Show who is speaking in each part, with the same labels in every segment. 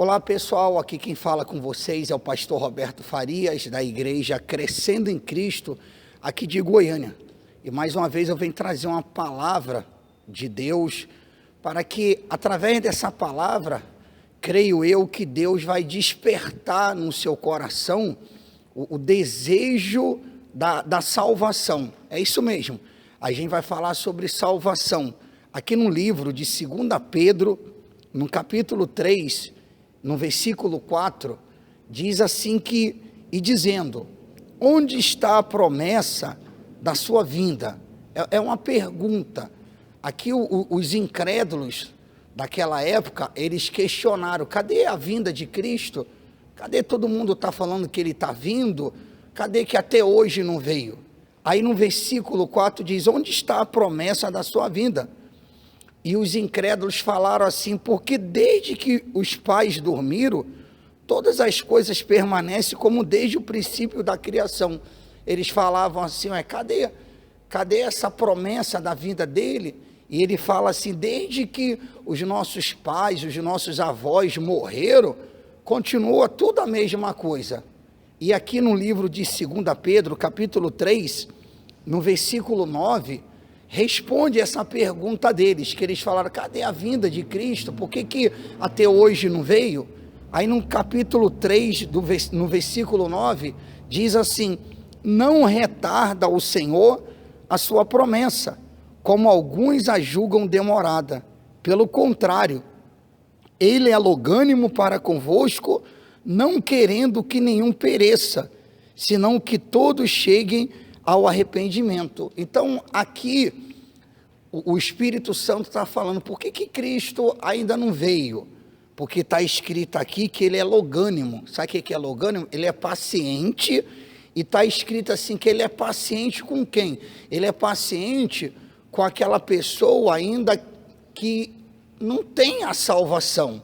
Speaker 1: Olá pessoal, aqui quem fala com vocês é o pastor Roberto Farias, da igreja Crescendo em Cristo, aqui de Goiânia. E mais uma vez eu venho trazer uma palavra de Deus, para que através dessa palavra, creio eu que Deus vai despertar no seu coração o desejo da salvação. É isso mesmo, a gente vai falar sobre salvação. Aqui no livro de 2 Pedro, no capítulo 3, no versículo 4, diz assim que, e dizendo, onde está a promessa da sua vinda? É uma pergunta. Aqui os incrédulos daquela época, eles questionaram, cadê a vinda de Cristo? Cadê todo mundo está falando que ele está vindo? Cadê que até hoje não veio? Aí no versículo 4 diz, onde está a promessa da sua vinda? E os incrédulos falaram assim, porque desde que os pais dormiram, todas as coisas permanecem como desde o princípio da criação. Eles falavam assim, cadê essa promessa da vinda dele? E ele fala assim, desde que os nossos pais, os nossos avós morreram, continua tudo a mesma coisa. E aqui no livro de 2 Pedro, capítulo 3, no versículo 9, responde essa pergunta deles, que eles falaram, cadê a vinda de Cristo? Por que até hoje não veio? Aí no capítulo 3, no versículo 9, diz assim, não retarda o Senhor a sua promessa, como alguns a julgam demorada. Pelo contrário, ele é longânimo para convosco, não querendo que nenhum pereça, senão que todos cheguem ao arrependimento. Então aqui o Espírito Santo está falando, por que Cristo ainda não veio? Porque está escrito aqui que ele é longânimo. Sabe o que é longânimo? Ele é paciente, e está escrito assim que ele é paciente com quem? Ele é paciente com aquela pessoa ainda que não tem a salvação.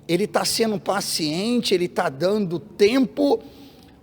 Speaker 1: Ele está sendo paciente, ele está dando tempo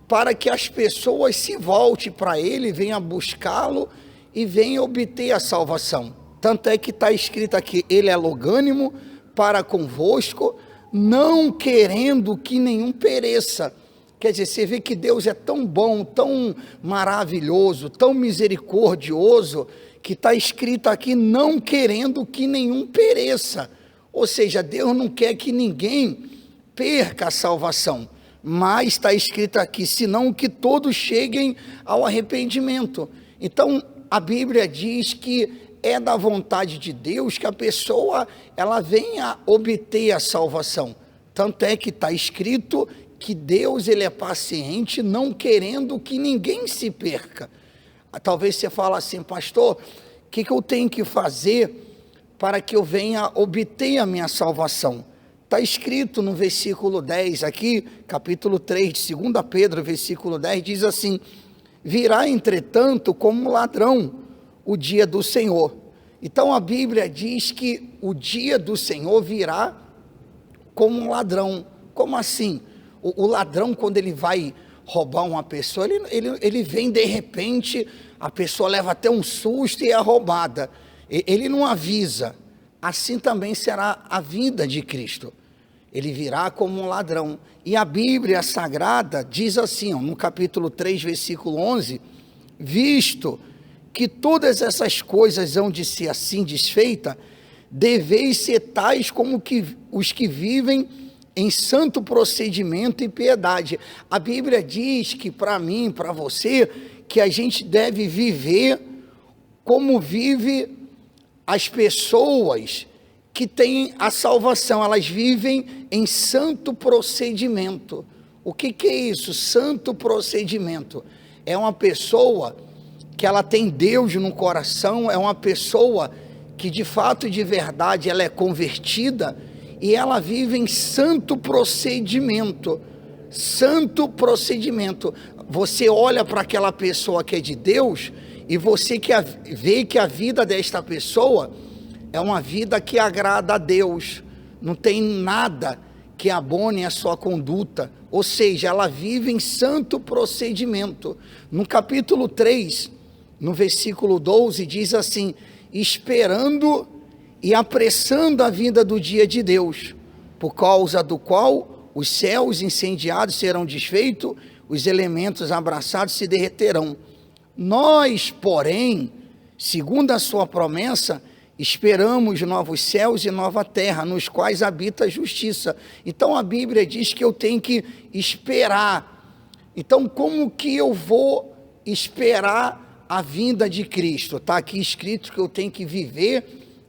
Speaker 1: para que as pessoas se voltem para ele, venham buscá-lo e venham obter a salvação. Tanto é que está escrito aqui, ele é longânimo para convosco, não querendo que nenhum pereça. Quer dizer, você vê que Deus é tão bom, tão maravilhoso, tão misericordioso, que está escrito aqui, não querendo que nenhum pereça. Ou seja, Deus não quer que ninguém perca a salvação. Mas está escrito aqui, senão que todos cheguem ao arrependimento. Então, a Bíblia diz que é da vontade de Deus que a pessoa, ela venha obter a salvação. Tanto é que está escrito que Deus, ele é paciente, não querendo que ninguém se perca. Talvez você fale assim, pastor, o que eu tenho que fazer para que eu venha obter a minha salvação? Está escrito no versículo 10 aqui, capítulo 3 de 2 Pedro, versículo 10, diz assim, virá entretanto como ladrão o dia do Senhor. Então a Bíblia diz que o dia do Senhor virá como um ladrão. Como assim? O ladrão, quando ele vai roubar uma pessoa, ele vem de repente, a pessoa leva até um susto e é roubada. Ele não avisa. Assim também será a vinda de Cristo. Ele virá como um ladrão. E a Bíblia Sagrada diz assim, no capítulo 3, versículo 11, visto que todas essas coisas hão de ser assim desfeitas, deveis ser tais como os que vivem em santo procedimento e piedade. A Bíblia diz que para mim, para você, que a gente deve viver como vive as pessoas que têm a salvação, elas vivem em santo procedimento. O que é isso? Santo procedimento. É uma pessoa que ela tem Deus no coração, é uma pessoa que de fato e de verdade ela é convertida e ela vive em santo procedimento. Santo procedimento. Você olha para aquela pessoa que é de Deus e você vê que a vida desta pessoa é uma vida que agrada a Deus, não tem nada que abone a sua conduta, ou seja, ela vive em santo procedimento. No capítulo 3, no versículo 12, diz assim, esperando e apressando a vinda do dia de Deus, por causa do qual os céus incendiados serão desfeitos, os elementos abraçados se derreterão. Nós, porém, segundo a sua promessa, esperamos novos céus e nova terra, nos quais habita a justiça. Então a Bíblia diz que eu tenho que esperar. Então como que eu vou esperar a vinda de Cristo? Está aqui escrito que eu tenho que viver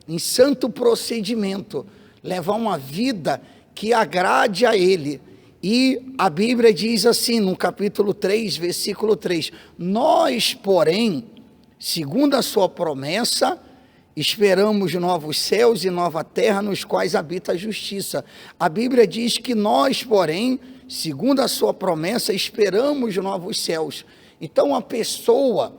Speaker 1: em santo procedimento, levar uma vida que agrade a Ele. E a Bíblia diz assim, no capítulo 3, versículo 3, nós, porém, segundo a sua promessa, esperamos novos céus e nova terra, nos quais habita a justiça. A Bíblia diz que nós, porém, segundo a sua promessa, esperamos novos céus. Então, a pessoa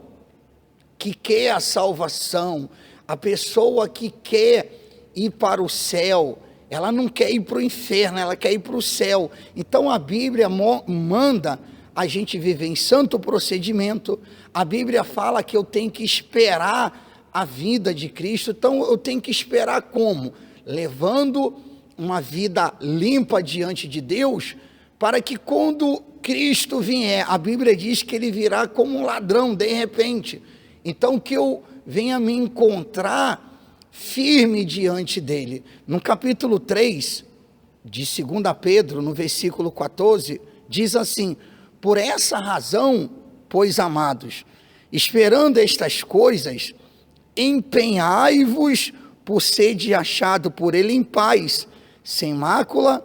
Speaker 1: que quer a salvação, a pessoa que quer ir para o céu, ela não quer ir para o inferno, ela quer ir para o céu. Então, a Bíblia manda a gente viver em santo procedimento. A Bíblia fala que eu tenho que esperar a vida de Cristo. Então eu tenho que esperar como? Levando uma vida limpa diante de Deus, para que quando Cristo vier, a Bíblia diz que Ele virá como um ladrão de repente. Então que eu venha me encontrar firme diante dEle. No capítulo 3 de 2 Pedro, no versículo 14, diz assim: por essa razão, pois amados, esperando estas coisas, empenhai-vos por sede achado por Ele em paz, sem mácula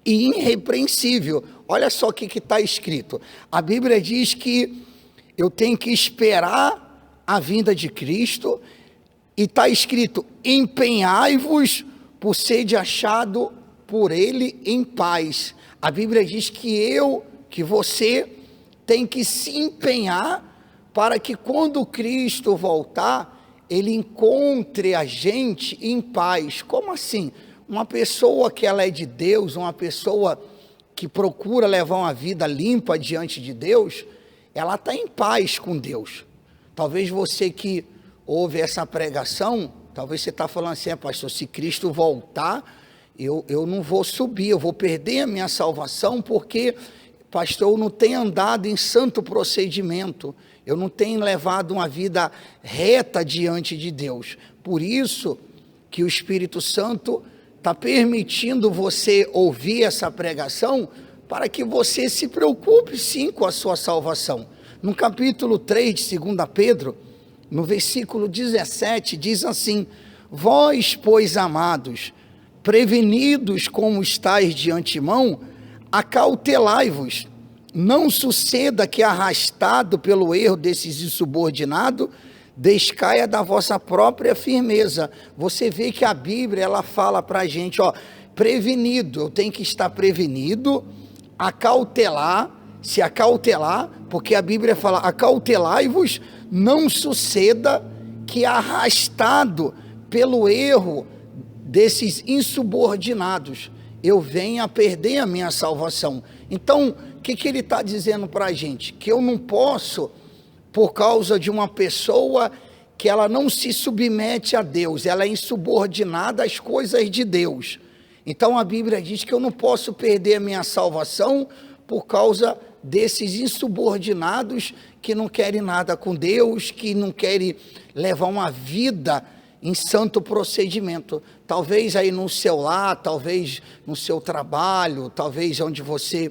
Speaker 1: e irrepreensível. Olha só o que está escrito. A Bíblia diz que eu tenho que esperar a vinda de Cristo, e está escrito, empenhai-vos por sede achado por Ele em paz. A Bíblia diz que você tem que se empenhar para que quando Cristo voltar, Ele encontre a gente em paz. Como assim? Uma pessoa que ela é de Deus, uma pessoa que procura levar uma vida limpa diante de Deus, ela está em paz com Deus. Talvez você que ouve essa pregação, talvez você está falando assim, pastor, se Cristo voltar, eu não vou subir, eu vou perder a minha salvação, porque, pastor, eu não tenho andado em santo procedimento, eu não tenho levado uma vida reta diante de Deus. Por isso que o Espírito Santo está permitindo você ouvir essa pregação, para que você se preocupe sim com a sua salvação. No capítulo 3 de 2 Pedro, no versículo 17, diz assim: vós, pois, amados, prevenidos como estáis de antemão, acautelai-vos, não suceda que, arrastado pelo erro desses insubordinados, descaia da vossa própria firmeza. Você vê que a Bíblia, ela fala para a gente, prevenido, eu tenho que estar prevenido, se acautelar, porque a Bíblia fala, acautelai-vos, não suceda que, arrastado pelo erro desses insubordinados, eu venha a perder a minha salvação. Então, o que ele está dizendo para a gente? Que eu não posso, por causa de uma pessoa que ela não se submete a Deus, ela é insubordinada às coisas de Deus. Então a Bíblia diz que eu não posso perder a minha salvação por causa desses insubordinados que não querem nada com Deus, que não querem levar uma vida em santo procedimento. Talvez aí no seu lar, talvez no seu trabalho, talvez onde você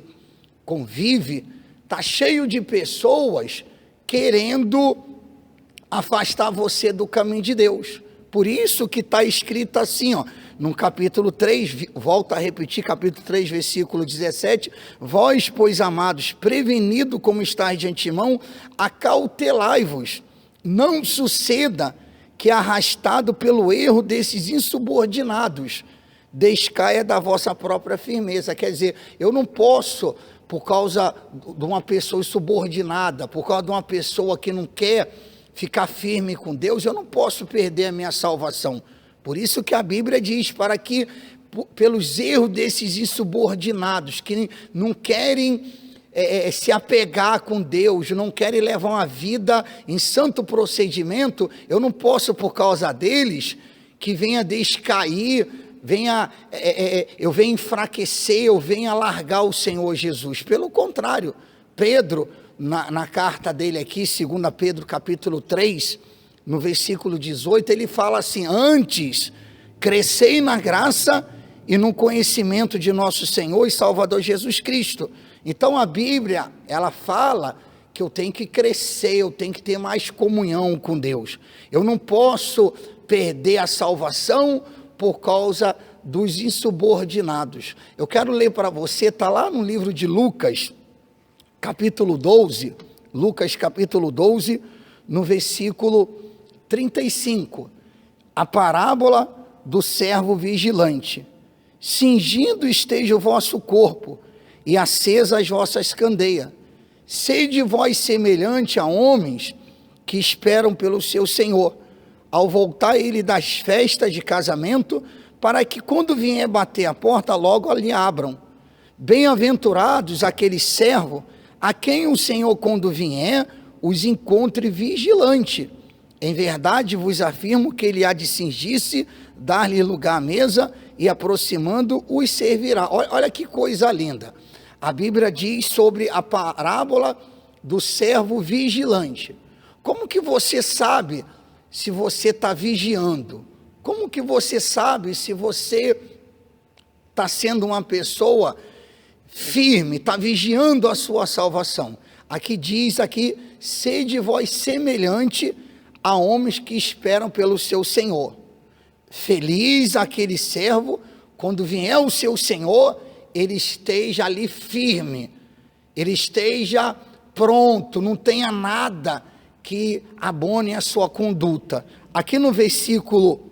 Speaker 1: convive, está cheio de pessoas querendo afastar você do caminho de Deus. Por isso que está escrito assim, no capítulo 3, volta a repetir, capítulo 3, versículo 17, vós, pois, amados, prevenido como estáis de antemão, acautelai-vos, não suceda que, arrastado pelo erro desses insubordinados, descaia da vossa própria firmeza. Quer dizer, eu não posso, por causa de uma pessoa insubordinada, por causa de uma pessoa que não quer ficar firme com Deus, eu não posso perder a minha salvação. Por isso que a Bíblia diz, para que, pelos erros desses insubordinados, que não querem se apegar com Deus, não querem levar uma vida em santo procedimento, eu não posso, por causa deles, que venha descair eu venha enfraquecer, eu venha largar o Senhor Jesus. Pelo contrário, Pedro, na carta dele aqui, 2 Pedro capítulo 3, no versículo 18, ele fala assim: antes, crescei na graça e no conhecimento de nosso Senhor e Salvador Jesus Cristo. Então a Bíblia, ela fala que eu tenho que crescer, eu tenho que ter mais comunhão com Deus. Eu não posso perder a salvação por causa dos insubordinados. Eu quero ler para você, está lá no livro de Lucas, capítulo 12, Lucas capítulo 12, no versículo 35, a parábola do servo vigilante. Cingindo esteja o vosso corpo, e acesa as vossas candeias. Sede vós semelhante a homens que esperam pelo seu Senhor, ao voltar ele das festas de casamento, para que quando vier bater a porta, logo lhe abram. Bem-aventurados aqueles servos, a quem o Senhor, quando vier, os encontre vigilante. Em verdade vos afirmo que ele há de cingir-se, dar-lhe lugar à mesa, e aproximando os servirá. Olha que coisa linda. A Bíblia diz sobre a parábola do servo vigilante. Como que você sabe se você está vigiando? Como que você sabe se você está sendo uma pessoa firme, está vigiando a sua salvação? Aqui diz, sede vós semelhante a homens que esperam pelo seu Senhor. Feliz aquele servo, quando vier o seu Senhor, ele esteja ali firme, ele esteja pronto, não tenha nada que abone a sua conduta. Aqui no versículo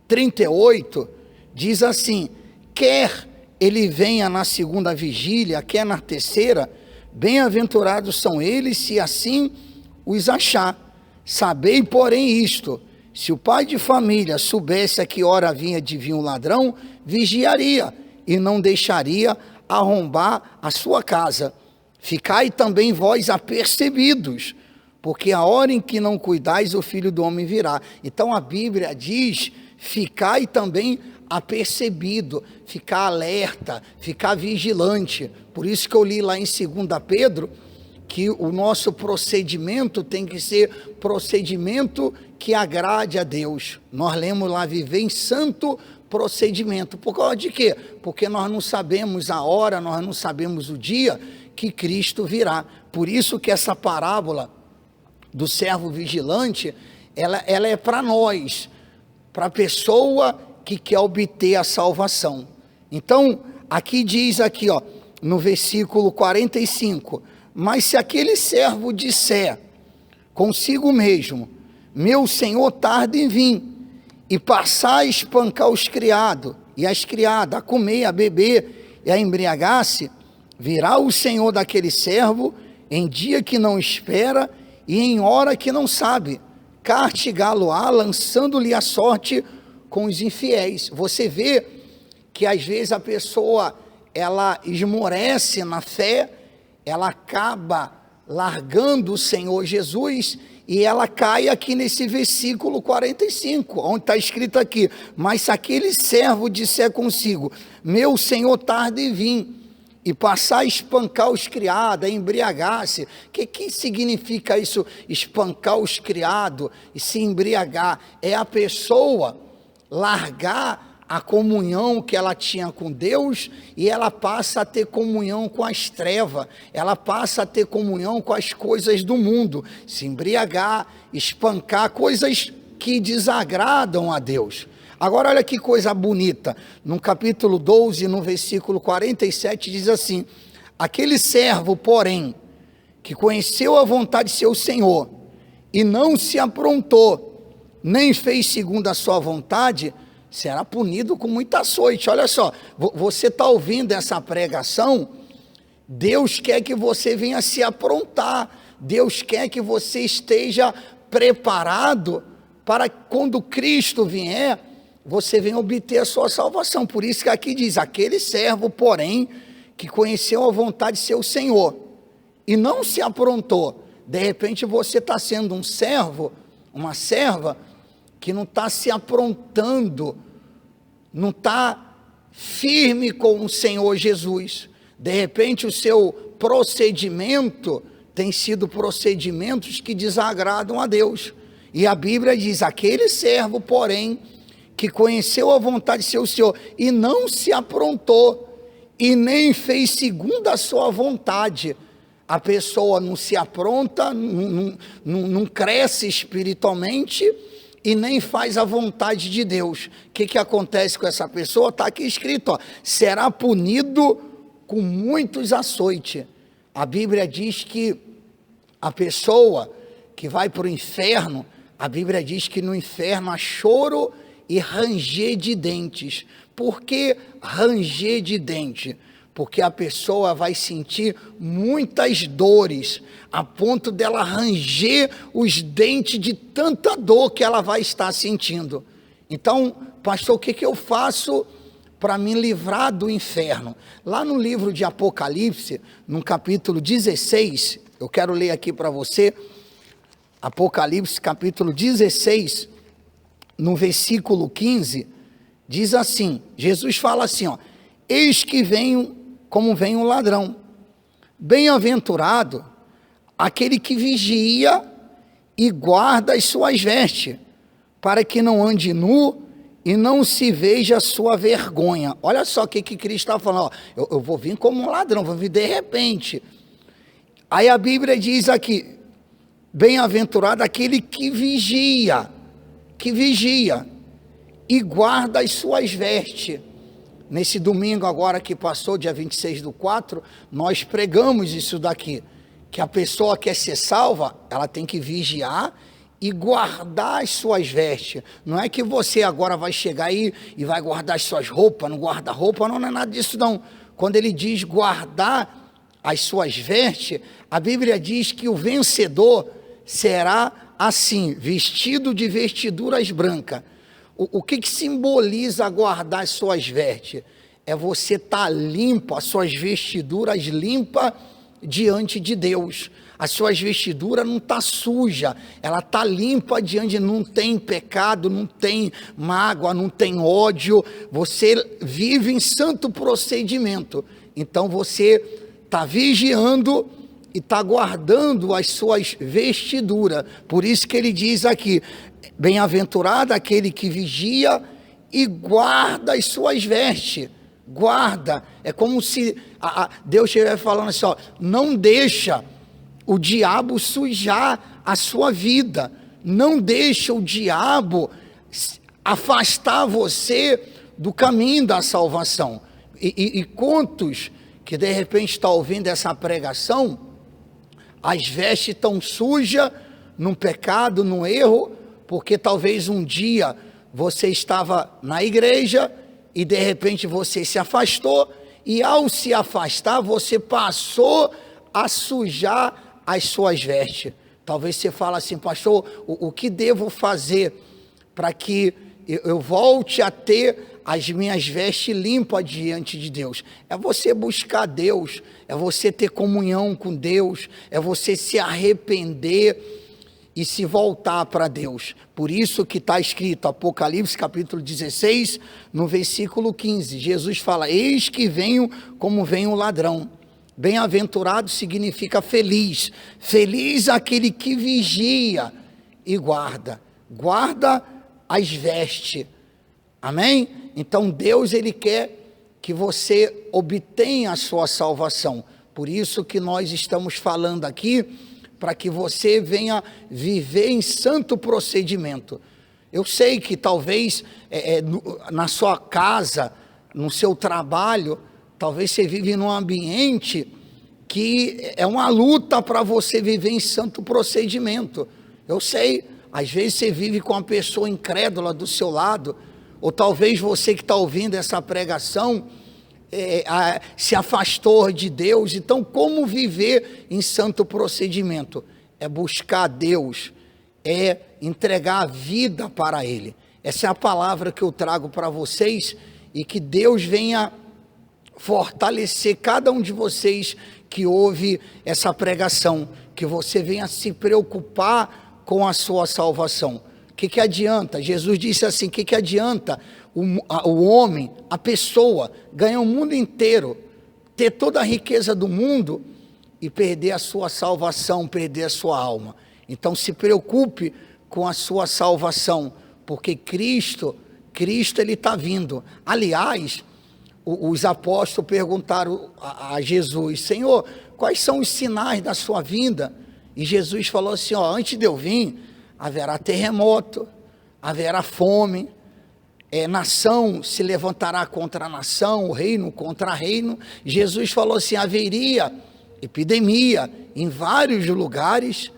Speaker 1: 38, diz assim: quer ele venha na segunda vigília, quer na terceira, bem-aventurados são eles, se assim os achar. Sabei, porém, isto: se o pai de família soubesse a que hora vinha de vir um ladrão, vigiaria, e não deixaria arrombar a sua casa. Ficai também vós apercebidos, porque a hora em que não cuidais, o Filho do Homem virá. Então a Bíblia diz: ficai também apercebido, ficar alerta, ficar vigilante. Por isso que eu li lá em 2 Pedro, que o nosso procedimento tem que ser procedimento que agrade a Deus. Nós lemos lá: viver em santo procedimento. Por causa de quê? Porque nós não sabemos a hora, nós não sabemos o dia que Cristo virá. Por isso que essa parábola do servo vigilante, ela é para nós, para a pessoa que quer obter a salvação. Então, aqui diz no versículo 45, mas se aquele servo disser consigo mesmo: meu senhor tarda em vir, e passar a espancar os criados e as criadas, a comer, a beber e a embriagar-se, virá o senhor daquele servo em dia que não espera e em hora que não sabe, castigá-lo-á, lançando-lhe a sorte com os infiéis. Você vê que às vezes a pessoa, ela esmorece na fé, ela acaba largando o Senhor Jesus, e ela cai aqui nesse versículo 45, onde está escrito aqui: mas se aquele servo disser consigo: meu senhor tarda em vir, e passar a espancar os criados, a embriagar-se. O que significa isso, espancar os criados e se embriagar? É a pessoa largar a comunhão que ela tinha com Deus, e ela passa a ter comunhão com as trevas, ela passa a ter comunhão com as coisas do mundo, se embriagar, espancar, coisas que desagradam a Deus. Agora olha que coisa bonita, no capítulo 12, no versículo 47, diz assim: aquele servo, porém, que conheceu a vontade de seu Senhor, e não se aprontou, nem fez segundo a sua vontade, será punido com muita açoite. Olha só, você está ouvindo essa pregação, Deus quer que você venha se aprontar, Deus quer que você esteja preparado para quando Cristo vier, você venha obter a sua salvação. Por isso que aqui diz: aquele servo, porém, que conheceu a vontade de seu Senhor, e não se aprontou. De repente você está sendo um servo, uma serva, que não está se aprontando não está firme com o Senhor Jesus. De repente o seu procedimento tem sido procedimentos que desagradam a Deus. E a Bíblia diz, aquele servo, porém, que conheceu a vontade de seu Senhor e não se aprontou e nem fez segundo a sua vontade. A pessoa não se apronta, não cresce espiritualmente e nem faz a vontade de Deus. O que acontece com essa pessoa? Está aqui escrito, ó, será punido com muitos açoites. A Bíblia diz que a pessoa que vai para o inferno, a Bíblia diz que no inferno há choro e ranger de dentes. Por que ranger de dente? Porque a pessoa vai sentir muitas dores, a ponto dela ranger os dentes de tanta dor que ela vai estar sentindo. Então, pastor, o que eu faço para me livrar do inferno? Lá no livro de Apocalipse, no capítulo 16, eu quero ler aqui para você, Apocalipse capítulo 16, no versículo 15, diz assim, Jesus fala assim, ó, eis que venho como vem um ladrão, bem-aventurado aquele que vigia e guarda as suas vestes, para que não ande nu e não se veja a sua vergonha. Olha só o que Cristo está falando, ó, eu vou vir como um ladrão, vou vir de repente. Aí a Bíblia diz aqui, bem-aventurado aquele que vigia e guarda as suas vestes. Nesse domingo agora que passou, dia 26/4, nós pregamos isso daqui, que a pessoa que quer ser salva, ela tem que vigiar e guardar as suas vestes. Não é que você agora vai chegar aí e vai guardar as suas roupas, não guarda roupa, não é nada disso não. Quando ele diz guardar as suas vestes, a Bíblia diz que o vencedor será assim, vestido de vestiduras brancas. O que simboliza guardar as suas vestes? É você estar limpo, as suas vestiduras limpas diante de Deus. As suas vestiduras não estão sujas, ela está limpa diante, não tem pecado, não tem mágoa, não tem ódio. Você vive em santo procedimento. Então você está vigiando e está guardando as suas vestiduras. Por isso que ele diz aqui, bem-aventurado aquele que vigia e guarda as suas vestes. Guarda, é como se Deus estivesse falando assim, ó, não deixa o diabo sujar a sua vida, não deixa o diabo afastar você do caminho da salvação. E quantos que de repente estão ouvindo essa pregação, as vestes estão sujas, num pecado, num erro, porque talvez um dia você estava na igreja e de repente você se afastou, e ao se afastar você passou a sujar as suas vestes. Talvez você fale assim, pastor, o que devo fazer para que eu volte a ter as minhas vestes limpas diante de Deus? É você buscar Deus, é você ter comunhão com Deus, é você se arrepender e se voltar para Deus. Por isso que está escrito, Apocalipse capítulo 16, no versículo 15, Jesus fala, eis que venho como vem um ladrão. Bem-aventurado significa feliz, feliz aquele que vigia e guarda as vestes, amém? Então Deus, ele quer que você obtenha a sua salvação, por isso que nós estamos falando aqui, para que você venha viver em santo procedimento. Eu sei que talvez na sua casa, no seu trabalho, talvez você vive num ambiente que é uma luta para você viver em santo procedimento. Eu sei, às vezes você vive com uma pessoa incrédula do seu lado, ou talvez você que está ouvindo essa pregação, se afastou de Deus. Então, como viver em santo procedimento? É buscar Deus, é entregar a vida para Ele. Essa é a palavra que eu trago para vocês, e que Deus venha fortalecer cada um de vocês que ouve essa pregação, que você venha se preocupar com a sua salvação, que adianta? Jesus disse assim, que adianta o homem, a pessoa, ganhar o mundo inteiro, ter toda a riqueza do mundo e perder a sua salvação, perder a sua alma? Então se preocupe com a sua salvação, porque Cristo ele está vindo. Aliás, os apóstolos perguntaram a Jesus: Senhor, quais são os sinais da sua vinda? E Jesus falou assim, antes de eu vir, haverá terremoto, haverá fome, nação se levantará contra a nação, o reino contra reino. Jesus falou assim, haveria epidemia em vários lugares.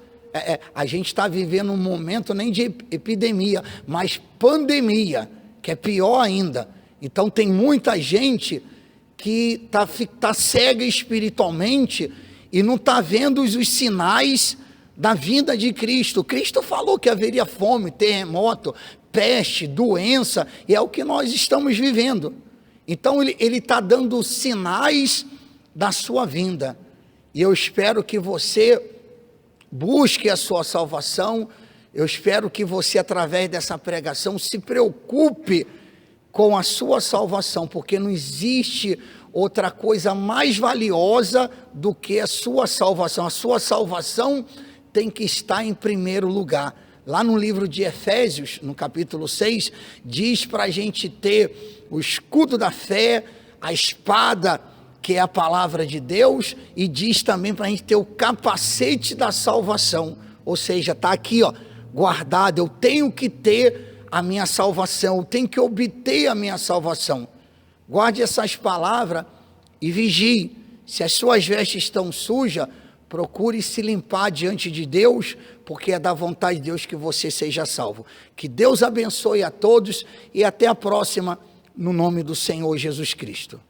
Speaker 1: A gente está vivendo um momento nem de epidemia, mas pandemia, que é pior ainda. Então tem muita gente que tá cega espiritualmente e não está vendo os sinais da vinda de Cristo. Cristo falou que haveria fome, terremoto, peste, doença, e é o que nós estamos vivendo. Então ele está dando sinais da sua vinda, e eu espero que você busque a sua salvação. Eu espero que você, através dessa pregação, se preocupe com a sua salvação, porque não existe outra coisa mais valiosa do que a sua salvação. A sua salvação tem que estar em primeiro lugar. Lá no livro de Efésios, no capítulo 6, diz para a gente ter o escudo da fé, a espada, que é a palavra de Deus, e diz também para a gente ter o capacete da salvação. Ou seja, está aqui, guardado. Eu tenho que ter a minha salvação, eu tenho que obter a minha salvação. Guarde essas palavras e vigie. Se as suas vestes estão sujas, procure se limpar diante de Deus, porque é da vontade de Deus que você seja salvo. Que Deus abençoe a todos e até a próxima, no nome do Senhor Jesus Cristo.